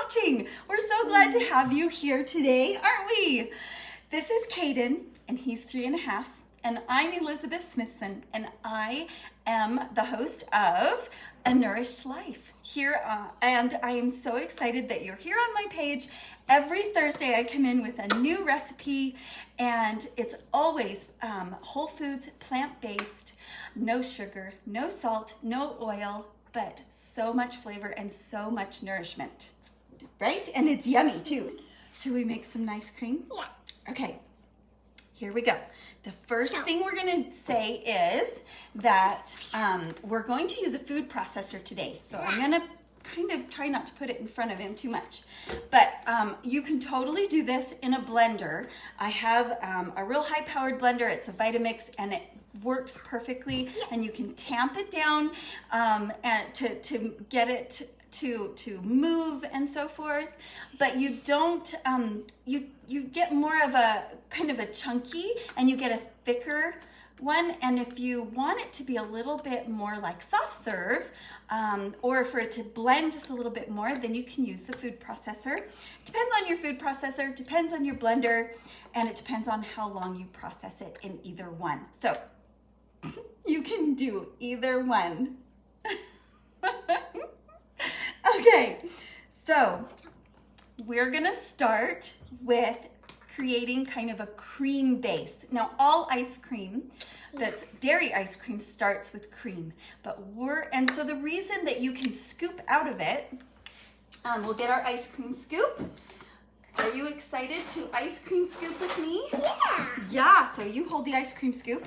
watching. We're so glad to have you here today, aren't we? This is Caden, and he's 3.5, and I'm Elizabeth Smithson, and I am the host of A Nourished Life here, and I am so excited that you're here on my page. Every Thursday I come in with a new recipe, and it's always whole foods, plant-based, no sugar, no salt, no oil, but so much flavor and so much nourishment, right? And it's yummy too. Should we make some nice cream? Yeah. Okay, here we go. The first thing we're gonna say is that we're going to use a food processor today. So I'm gonna kind of try not to put it in front of him too much. But you can totally do this in a blender. I have a real high-powered blender. It's a Vitamix, and it works perfectly. And you can tamp it down and to get it to move and so forth, but you don't you get more of a kind of a chunky, and you get a thicker one. And if you want it to be a little bit more like soft serve, or for it to blend just a little bit more, then you can use the food processor. Depends on your food processor, depends on your blender, and it depends on how long you process it in either one. So you can do either one. Okay, so we're gonna start with creating kind of a cream base. Now, all ice cream that's dairy ice cream starts with cream, and so the reason that you can scoop out of it, we'll get our ice cream scoop. Are you excited to ice cream scoop with me? Yeah. Yeah, so you hold the ice cream scoop.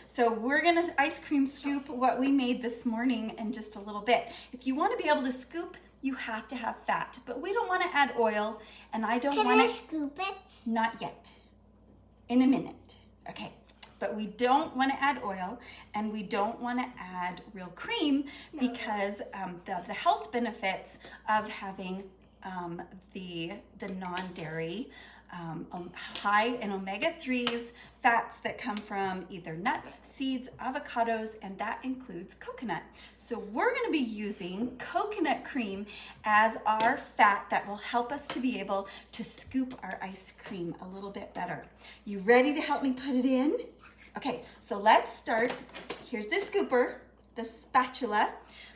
So we're gonna ice cream scoop what we made this morning in just a little bit. If you wanna be able to scoop, you have to have fat, but we don't wanna add oil, and I don't wanna- Can I scoop it? Not yet, in a minute, okay. But we don't wanna add oil, and we don't wanna add real cream because the health benefits of having the non-dairy high in omega-3s fats that come from either nuts, seeds, avocados, and that includes coconut. So we're going to be using coconut cream as our fat that will help us to be able to scoop our ice cream a little bit better. You ready to help me put it in? Okay, so let's start. Here's the scooper, the spatula.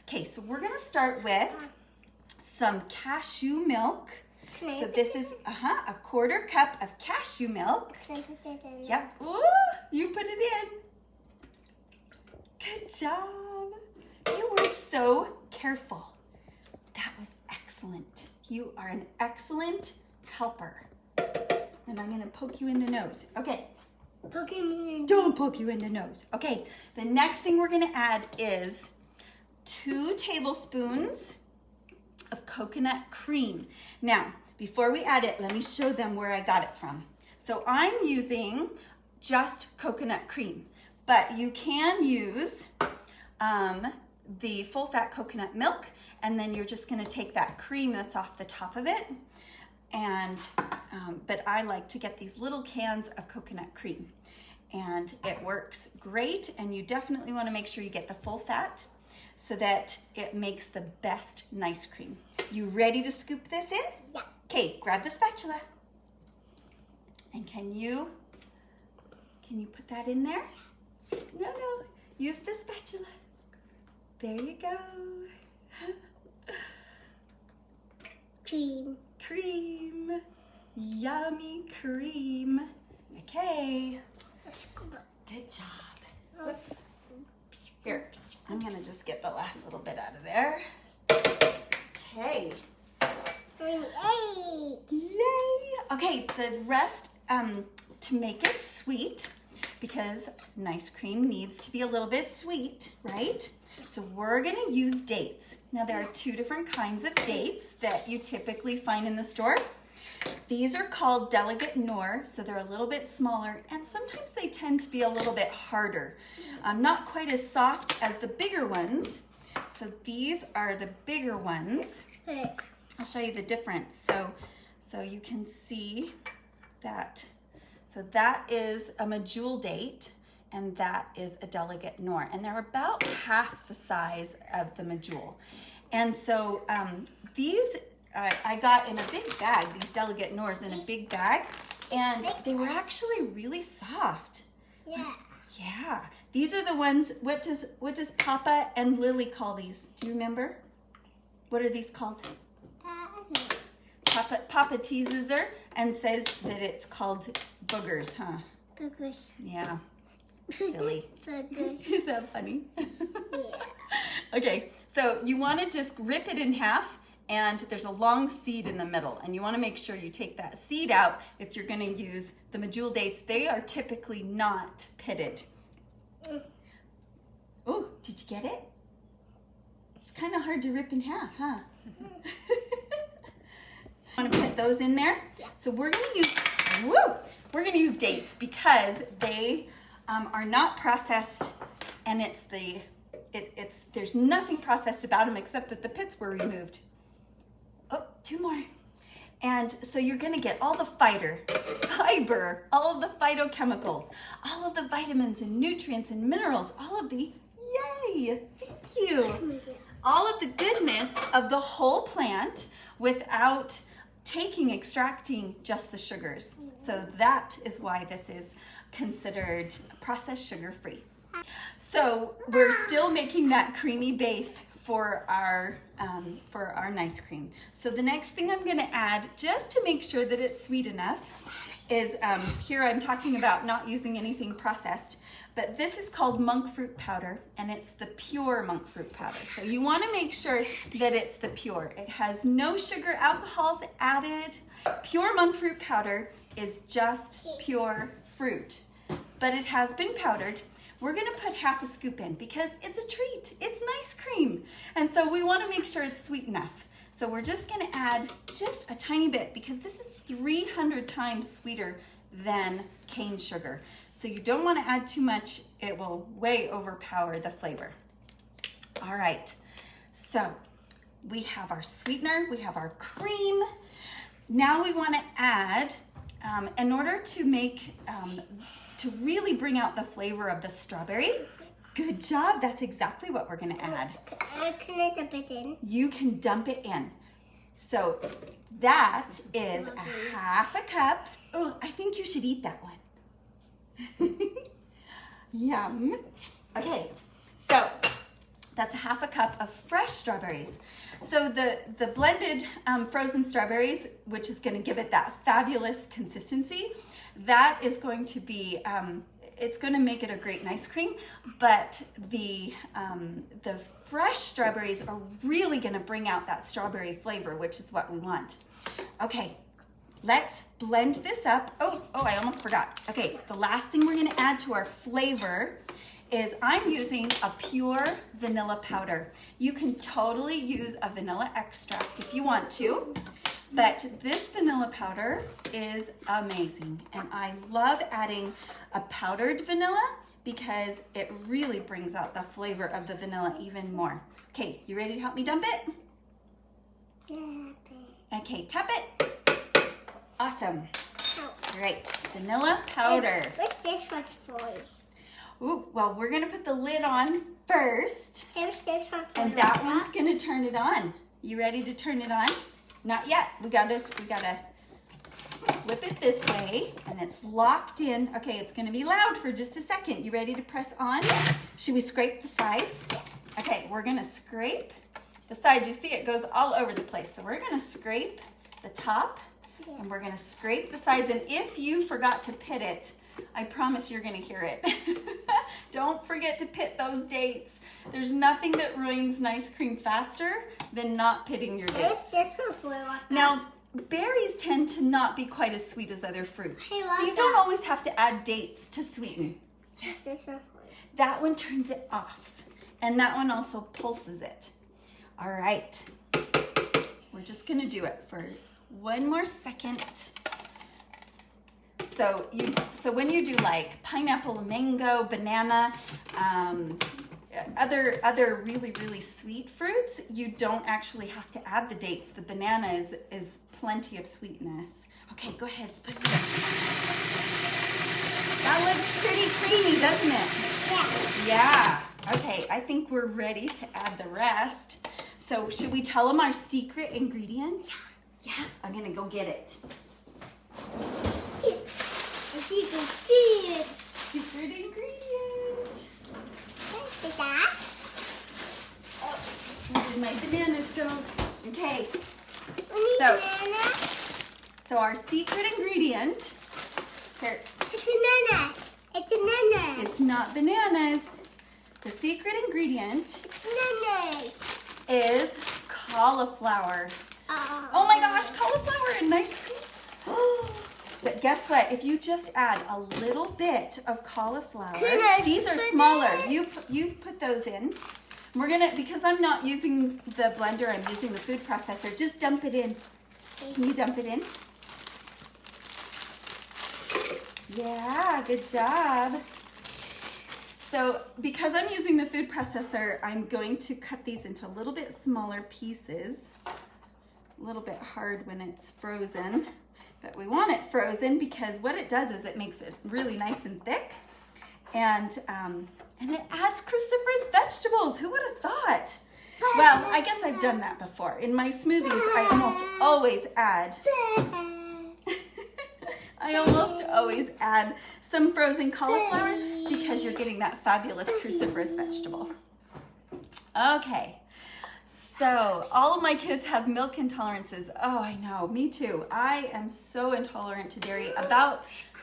Okay, so we're going to start with some cashew milk. So this is a 1/4 cup of cashew milk. Can I put it in? Yep. Ooh, you put it in. Good job. You were so careful. That was excellent. You are an excellent helper. And I'm going to poke you in the nose. Okay. Poking me in. Don't poke you in the nose. Okay. The next thing we're going to add is 2 tablespoons of coconut cream. Now, before we add it, let me show them where I got it from. So I'm using just coconut cream, but you can use the full fat coconut milk, and then you're just gonna take that cream that's off the top of it, and but I like to get these little cans of coconut cream, and it works great. And you definitely wanna make sure you get the full fat so that it makes the best nice cream. You ready to scoop this in? Yeah. Okay, grab the spatula. And can you put that in there? No, use the spatula. There you go. Cream. Cream, yummy cream. Okay, good job. Whoops. Here, I'm gonna just get the last little bit out of there. Okay. Yay! Okay, the rest, to make it sweet, because nice cream needs to be a little bit sweet, right? So we're gonna use dates. Now there are 2 different kinds of dates that you typically find in the store. These are called Delegate Noor, so they're a little bit smaller, and sometimes they tend to be a little bit harder. Not quite as soft as the bigger ones. So these are the bigger ones. I'll show you the difference. So you can see that. So that is a medjool date, and that is a Delegate Noor, and they're about half the size of the medjool. And so these I got in a big bag, these Delegate Knorrs in a big bag, and they were actually really soft. Yeah. Yeah, these are the ones, what does Papa and Lily call these? Do you remember? What are these called? Papa teases her and says that it's called boogers, huh? Boogers. Yeah, silly. Boogers. Is that funny? Yeah. Okay, so you want to just rip it in half, and there's a long seed in the middle, and you want to make sure you take that seed out if you're going to use the medjool dates. They are typically not pitted. Oh, did you get it? It's kind of hard to rip in half, huh? Want to put those in there? Yeah. So we're going to use dates because they are not processed, and there's nothing processed about them except that the pits were removed. Oh, 2 more. And so you're gonna get all the fiber, all of the phytochemicals, all of the vitamins and nutrients and minerals, all of the, yay, thank you. All of the goodness of the whole plant without extracting just the sugars. So that is why this is considered processed sugar-free. So we're still making that creamy base for our nice cream. So the next thing I'm gonna add, just to make sure that it's sweet enough, is here I'm talking about not using anything processed, but this is called monk fruit powder, and it's the pure monk fruit powder. So you wanna make sure that it's the pure. It has no sugar alcohols added. Pure monk fruit powder is just pure fruit, but it has been powdered. We're gonna put half a scoop in because it's a treat. It's nice cream. And so we wanna make sure it's sweet enough. So we're just gonna add just a tiny bit because this is 300 times sweeter than cane sugar. So you don't wanna add too much. It will way overpower the flavor. All right, so we have our sweetener, we have our cream. Now we wanna add, in order to make, to really bring out the flavor of the strawberry. Good job, that's exactly what we're gonna add. Can I dump it in? You can dump it in. So that is a half a cup. Oh, I think you should eat that one. Yum. Okay, so that's a half a cup of fresh strawberries. So the blended frozen strawberries, which is gonna give it that fabulous consistency, that is going to be, it's gonna make it a great ice cream, but the fresh strawberries are really gonna bring out that strawberry flavor, which is what we want. Okay, let's blend this up. Oh, I almost forgot. Okay, the last thing we're gonna add to our flavor is I'm using a pure vanilla powder. You can totally use a vanilla extract if you want to, but this vanilla powder is amazing. And I love adding a powdered vanilla because it really brings out the flavor of the vanilla even more. Okay, you ready to help me dump it? Okay, tap it. Awesome. Great, vanilla powder. What's this one for? Ooh, well, we're gonna put the lid on first. Here's this one for And that one's gonna turn it on. You ready to turn it on? Not yet. We gotta flip it this way, and it's locked in. Okay, it's gonna be loud for just a second. You ready to press on? Should we scrape the sides? Okay, we're gonna scrape the sides. You see it goes all over the place. So we're gonna scrape the top, and we're gonna scrape the sides. And if you forgot to pit it, I promise you're gonna hear it. Don't forget to pit those dates. There's nothing that ruins nice cream faster than not pitting your dates. What's this one for? Now, berries tend to not be quite as sweet as other fruit. I love So you don't always have to add dates to sweeten. Yes. This one for? That one turns it off. And that one also pulses it. All right. We're just gonna do it for one more second. So when you do like pineapple, mango, banana, other really sweet fruits, you don't actually have to add the dates. The banana is plenty of sweetness. Okay, go ahead, put it in. That looks pretty creamy, doesn't it? Yeah. Yeah. Okay, I think we're ready to add the rest. So should we tell them our secret ingredient? Yeah, I'm gonna go get it. Secret ingredient. Oh, where did my bananas go? Okay, so our secret ingredient, here, It's a banana. It's a banana. it's not bananas. The secret ingredient Bananas. is cauliflower. Oh my gosh, cauliflower and ice cream. But guess what? If you just add a little bit of cauliflower, Can I these are put smaller. it? You put those in. We're gonna, because I'm not using the blender, I'm using the food processor. Just dump it in. Can you dump it in? Yeah, good job. So because I'm using the food processor, I'm going to cut these into a little bit smaller pieces. A little bit hard when it's frozen, but we want it frozen because what it does is it makes it really nice and thick, and it adds cruciferous vegetables. Who would have thought? Well, I guess I've done that before. In my smoothies, I almost always add some frozen cauliflower because you're getting that fabulous cruciferous vegetable. Okay. So all of my kids have milk intolerances. Oh, I know, me too. I am so intolerant to dairy.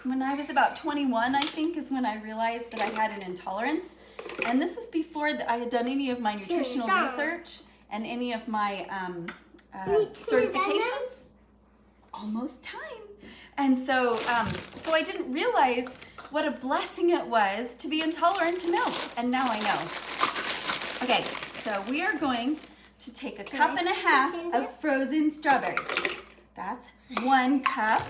When I was about 21, I think, is when I realized that I had an intolerance. And this was before I had done any of my nutritional research and any of my certifications. Almost time. And so I didn't realize what a blessing it was to be intolerant to milk. And now I know. Okay, so we are going to take a cup and a half of frozen strawberries. That's 1 cup.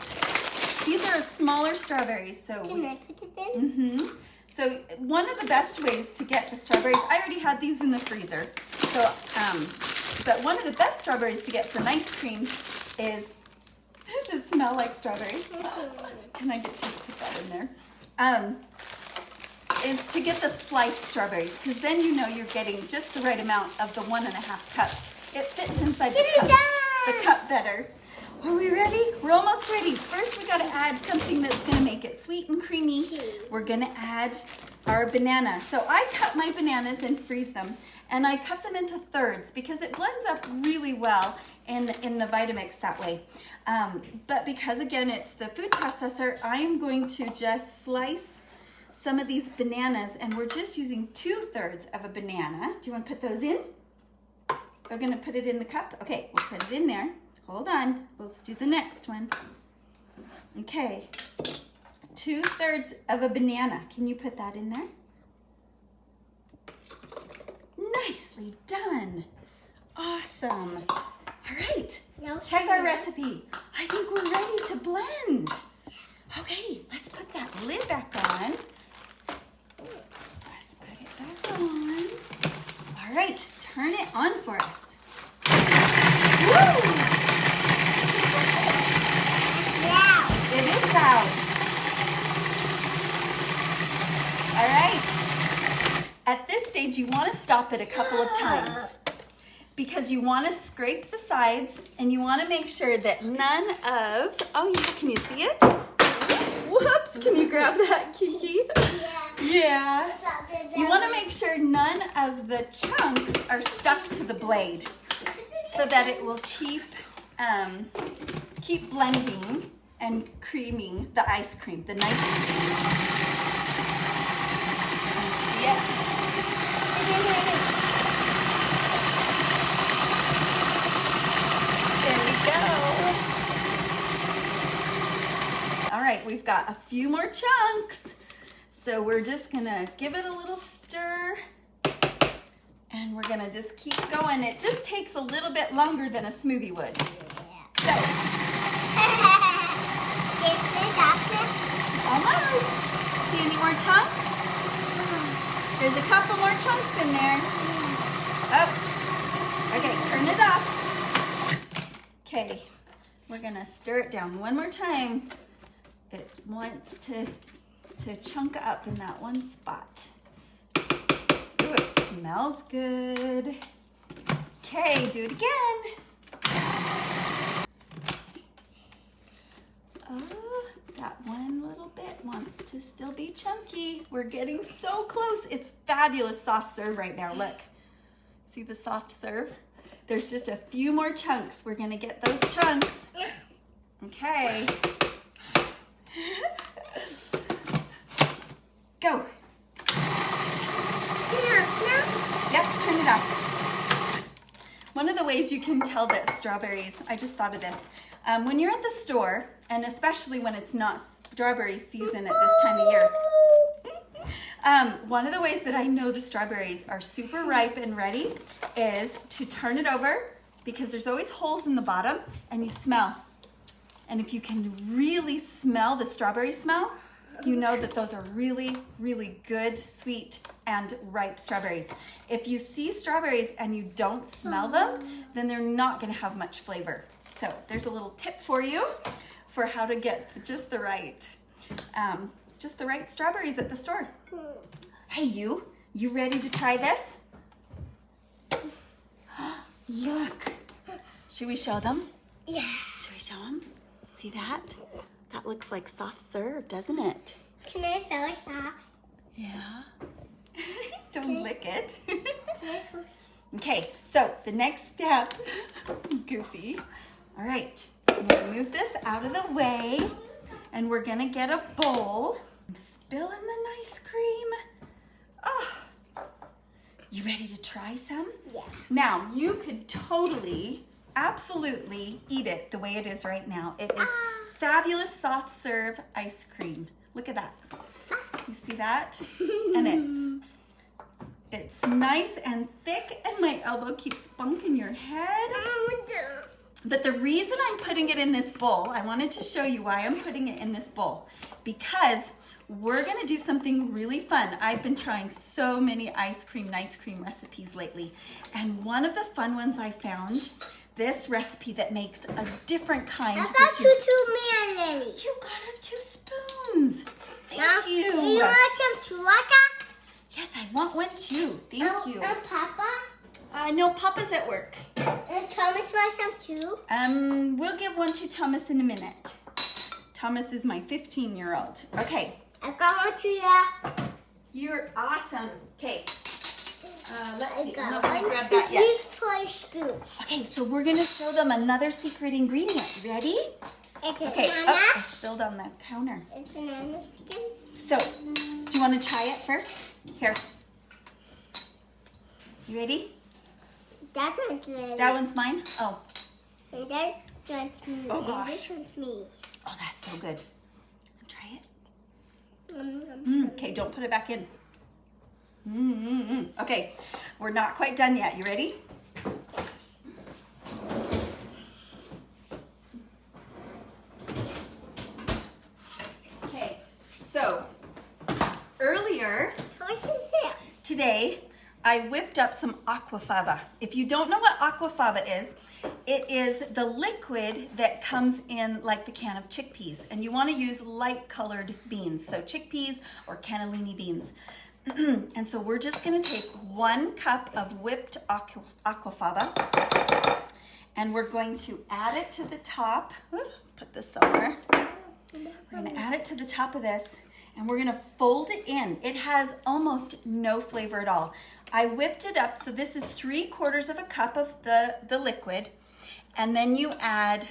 These are smaller strawberries, so Can I put it in? So one of the best ways to get the strawberries, I already had these in the freezer. So, but one of the best strawberries to get for ice cream is, does it smell like strawberries? Can I get you to put that in there? Is to get the sliced strawberries, because then you know you're getting just the right amount of the 1.5 cups. It fits inside the cup better. Are we ready? We're almost ready. First, we got to add something that's going to make it sweet and creamy. We're going to add our banana. So I cut my bananas and freeze them, and I cut them into thirds because it blends up really well in the Vitamix that way. But because, again, it's the food processor, I'm going to just slice some of these bananas, and we're just using 2/3 of a banana. Do you want to put those in? We're going to put it in the cup. Okay, we'll put it in there. Hold on. Let's do the next one. Okay. 2/3 of a banana. Can you put that in there? Nicely done. Awesome. All right. Check our recipe. I think we're ready to blend. Okay, let's put that lid back on. Let's put it back on. All right, turn it on for us. Woo! Yeah. It is loud. All right. At this stage, you want to stop it a couple of times because you want to scrape the sides and you want to make sure that none of, oh yeah, can you see it? Whoops, can you grab that, Kiki? Yeah. You want to make sure none of the chunks are stuck to the blade so that it will keep blending and creaming the ice cream, the nice cream. See it? There we go. All right, we've got a few more chunks. So we're just gonna give it a little stir and we're gonna just keep going. It just takes a little bit longer than a smoothie would. So, almost. See any more chunks? There's a couple more chunks in there. Oh, okay, turn it off. Okay, we're gonna stir it down one more time. It wants to chunk up in that one spot. Ooh, it smells good. Okay, do it again. Oh, that one little bit wants to still be chunky. We're getting so close. It's fabulous soft serve right now. Look, see the soft serve? There's just a few more chunks. We're gonna get those chunks. Okay. Go. Yep, turn it off. One of the ways you can tell that strawberries, I just thought of this. When you're at the store, and especially when it's not strawberry season at this time of year, one of the ways that I know the strawberries are super ripe and ready is to turn it over, because there's always holes in the bottom, and you smell. And if you can really smell the strawberry smell, you know that those are really, really good, sweet, and ripe strawberries. If you see strawberries and you don't smell them, then they're not gonna have much flavor. So there's a little tip for you for how to get just the right strawberries at the store. Hey, you ready to try this? Look, should we show them? Yeah. Should we show them? See that? That looks like soft serve, doesn't it? Can I throw it off? Yeah. Don't lick it. Okay, so the next step, Goofy. All right, I'm gonna move this out of the way, and we're gonna get a bowl. I'm spilling the nice cream. Oh, you ready to try some? Yeah. Now, you could totally, absolutely eat it the way it is right now. It is fabulous soft serve ice cream. Look at that. You see that? And it's nice and thick, and my elbow keeps bunking your head. But the reason I'm putting it in this bowl, I wanted to show you why I'm putting it in this bowl, because we're gonna do something really fun. I've been trying so many ice cream recipes lately, and one of the fun ones I found, this recipe that makes a different kind. I got you 2 me, Lily. You got us 2 spoons. Thank Now, you. You want some chewaka? Yes, I want one too. Thank you. And Papa? No, Papa's at work. And Thomas wants some too? We'll give one to Thomas in a minute. Thomas is my 15-year-old. Okay. I got one too, yeah. You're awesome. Okay. Let's I see. I'm got not gonna one. grab that yet. These 4 spoons. Okay, so we're gonna show them another secret ingredient. Ready? It's a Okay. banana. Oh, I spilled on the counter. It's banana skin. So, do you want to try it first? Here. You ready? That one's Lily. That one's mine. Oh. And that one's me. Oh, And gosh. this one's me. Oh, that's so good. Try it. Mm. Okay, don't put it back in. Okay, we're not quite done yet. You ready? Okay, so earlier How much is it? today, I whipped up some aquafaba. If you don't know what aquafaba is, it is the liquid that comes in like the can of chickpeas, and you want to use light colored beans, so chickpeas or cannellini beans. And so we're just going to take 1 cup of whipped aquafaba, and we're going to add it to the top. Ooh, put this somewhere. We're going to add it to the top of this, and we're going to fold it in. It has almost no flavor at all. I whipped it up, so this is 3/4 of a cup of the liquid, and then you add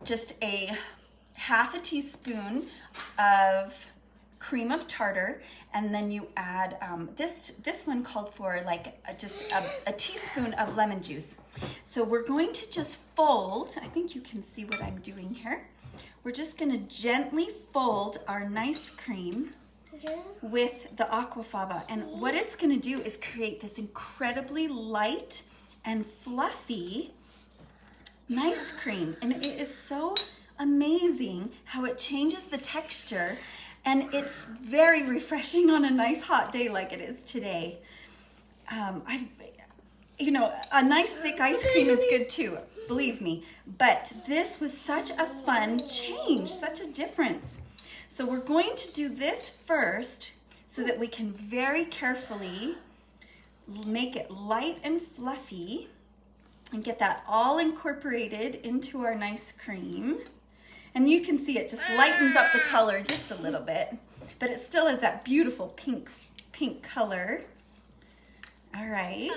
just a 1/2 teaspoon of cream of tartar, and then you add this one called for like just a teaspoon of lemon juice. So we're going to just fold. I think you can see what I'm doing here. We're just going to gently fold our nice cream with the aquafaba, and what it's going to do is create this incredibly light and fluffy nice cream, and it is so amazing how it changes the texture, and it's very refreshing on a nice hot day like it is today. A nice thick ice cream is good too, believe me, but this was such a fun change, such a difference. So we're going to do this first so that we can very carefully make it light and fluffy and get that all incorporated into our nice cream. And you can see it just lightens up the color just a little bit, but it still has that beautiful pink color. All right.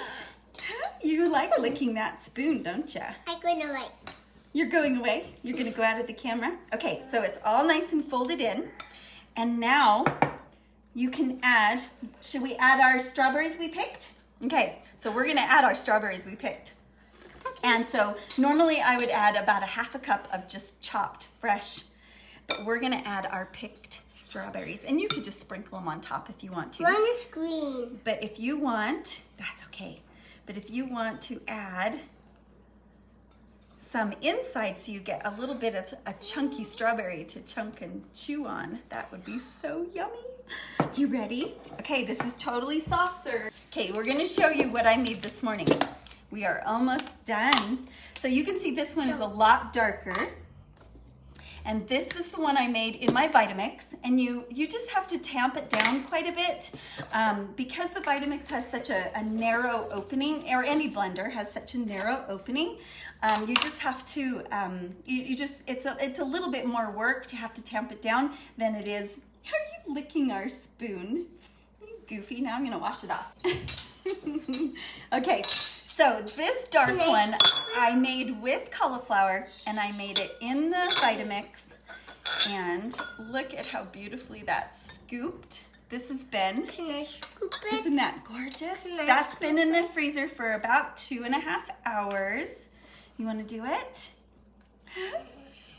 You like licking that spoon, don't you? I'm gonna like. You're going away? You're gonna go out of the camera? Okay, so it's all nice and folded in. And now you can add, should we add our strawberries we picked? Okay, so we're gonna add our strawberries we picked. And so normally I would add about 1/2 cup of just chopped fresh, but we're gonna add our picked strawberries. And you could just sprinkle them on top if you want to. One is green. But if you want, that's okay. But if you want to add some inside so you get a little bit of a chunky strawberry to chunk and chew on, that would be so yummy. You ready? Okay, this is totally soft serve. Okay, we're gonna show you what I made this morning. We are almost done. So you can see this one is a lot darker. And this was the one I made in my Vitamix. And you just have to tamp it down quite a bit because the Vitamix has such a narrow opening, or any blender has such a narrow opening. You just have to, it's a little bit more work to have to tamp it down than it is. Are you licking our spoon? You goofy, now I'm gonna wash it off. Okay. So this dark one I made with cauliflower, and I made it in the Vitamix. And look at how beautifully that's scooped. This has been, Can I scoop it? isn't that gorgeous? That's been in the freezer for about 2.5 hours. You wanna do it?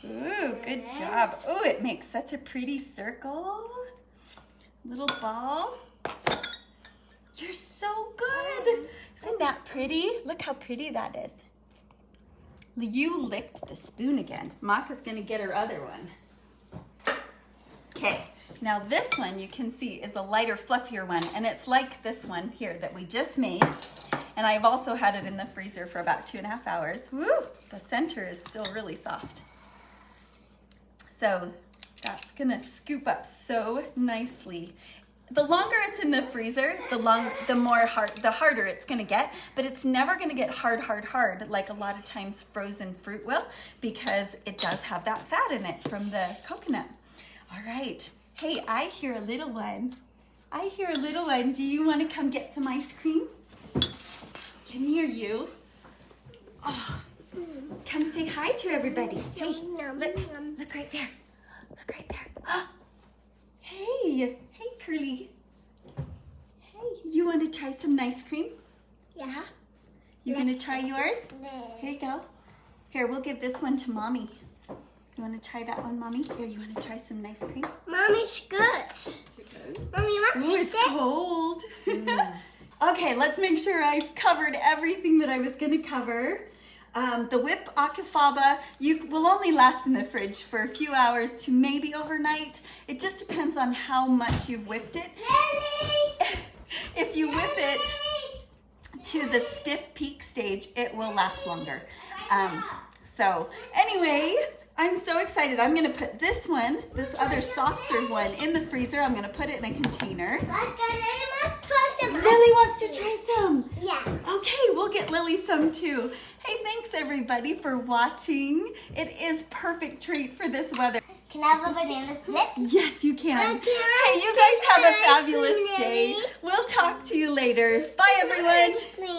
Ooh, good job. Ooh, it makes such a pretty circle. Little ball. You're so good. Isn't that pretty? Look how pretty that is. You licked the spoon again. Maka's gonna get her other one. Okay, now this one you can see is a lighter, fluffier one, and it's like this one here that we just made. And I've also had it in the freezer for about 2.5 hours. Woo! The center is still really soft. So that's gonna scoop up so nicely. The longer it's in the freezer, the harder it's gonna get, but it's never gonna get hard like a lot of times frozen fruit will, because it does have that fat in it from the coconut. All right, hey, I hear a little one. I hear a little one. Do you wanna come get some ice cream? Come here, you. Oh, come say hi to everybody. Hey, look right there. Look right there. Hey, Curly. Hey, you want to try some ice cream? Yeah. You gonna try yours? Here you go. Here, we'll give this one to Mommy. You want to try that one, Mommy? Here, you want to try some ice cream? Mommy's good. Mommy, you want to taste It's it? cold. Okay, let's make sure I've covered everything that I was gonna cover. The whip akifaba, you will only last in the fridge for a few hours to maybe overnight. It just depends on how much you've whipped it. Lily! If you whip it to the stiff peak stage, it will last longer. So anyway, I'm so excited. I'm gonna put this one, this other soft serve one, in the freezer. I'm gonna put it in a container. Lily wants to try some. Yeah. Okay, we'll get Lily some too. Hey, thanks everybody for watching. It is perfect treat for this weather. Can I have a banana split? Yes, you can. I can. Hey, you guys have a Can I fabulous do day. Lily? We'll talk to you later. Bye, everyone. Ice cream.